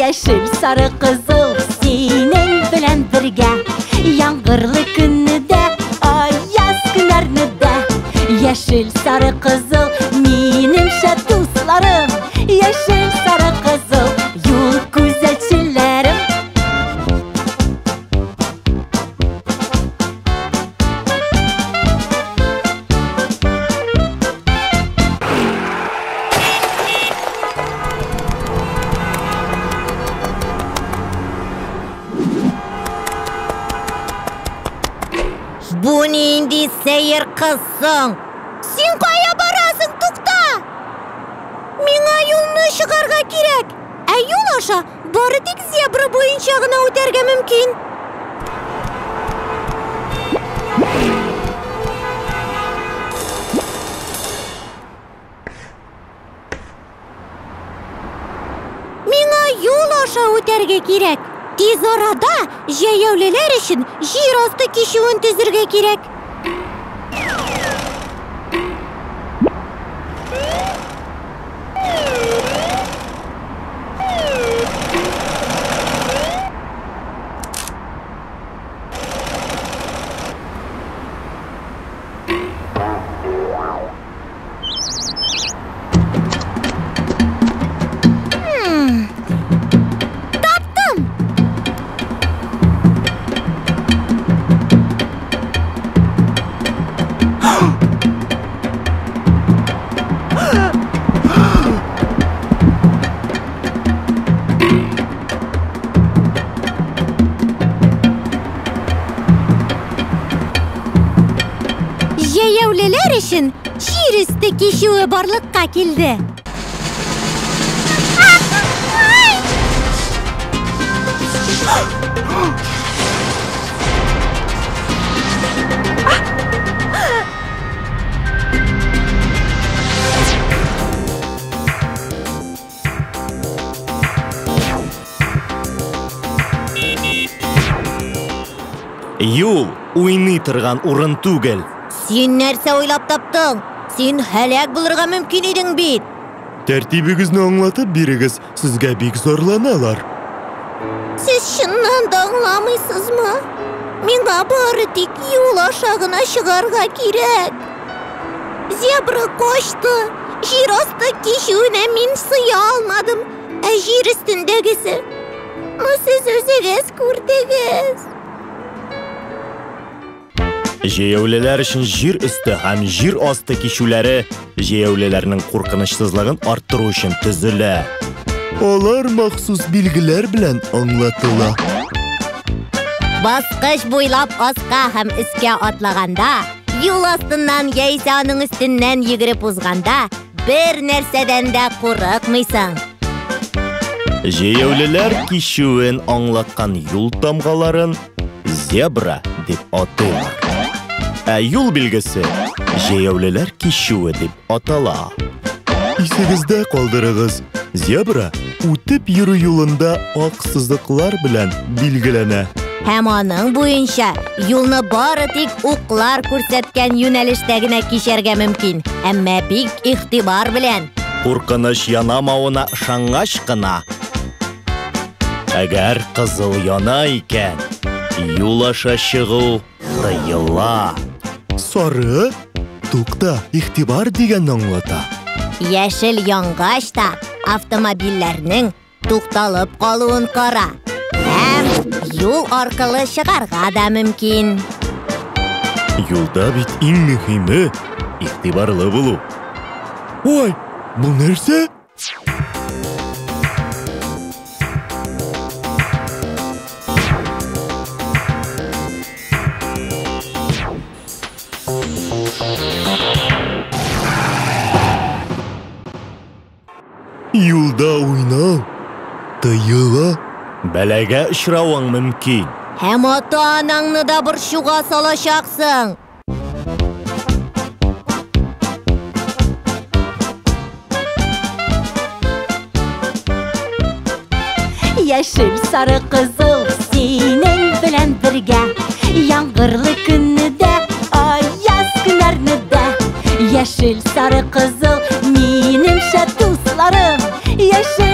Yeşil sarı kızıl senin bilen birge, yağmurlu günüde, ayaz günlerde. Yeşil sarı kızıl menimşe dostlarım, yeşil sarı kızıl yol güzelçilerim. Bu nindi seyir kızsın? Sen kaya barasın, tukta! Mena yolunu çıkarga kirek. Yol aşa barıdık zebra boyunçağına öterge mümkün. Mena yol aşa öterge kirek. Tez arada jeyevliler için jir astı kişiğin tezirge kirek. Jeyevliler için şiir üstü kişiği barlıkka keldi. Yol oyны тұрған урын түгел. Sen нәрсе ойлап таптың? Sen halak bulurga mümkün edin bit. Тәртибігізні аңлатып берігіз, сізге бек зорланалар. Siz şundan da anlamıysınız mı? Mena bari tek yol aşağına çıkarga kirek. Zebra koştu. Jir astı kişiğine min sıya almadım. Jir üstündegisi. Siz özünüz gördünüz. Jeyevliler үшін жер үсті һәм жер асты кешулері jeyevlilerінің қорқынышсызлығын арттыру үшін түзілі. Олар махсус белгілер белән аңлатыла. Басқыш буйлап аска һәм үскә атлаганда, юл астыннан яисә аның өстеннән йөгереп узганда, бер нәрсәдән дә курыкмыйсың. Jeyevliler кешуен аңлаткан юл тамгаларын зебра дип атыйлар. Юл билгесе jeyevliler кешуе дип атала. Исегездә калдырыгыз, зебра үтеп йөрү юлында ак сызыклар белән билгеләнә. Һәм аның буенча юлны бары тик уклар күрсәткән юнәлештә генә кичәргә мөмкин, әмма бик игътибар белән. Куркыныч янамавына ышангач кына. Әгәр кызыл яна икән, юл аша чыгу тыела. Сары, тукта, игътибар дигән аңлата. Яшел янгач та автомобильләрнең тукталып калуын кара. Һәм юл аркылы чыгарга да мөмкин. Юлда бит иң мөһиме игътибарлы булу. Ой, бу нәрсә? Юлда уйнау тыела. Бәләгә очрауың мөмкин. Һәм ата-анаңны да борчуга салачаксың. Yeşil sarı kızıl senin bilen birge, yağmurlu günüde, ayaz günlerde. Yeşil sarı kızıl menimşe dostlarım, yeşil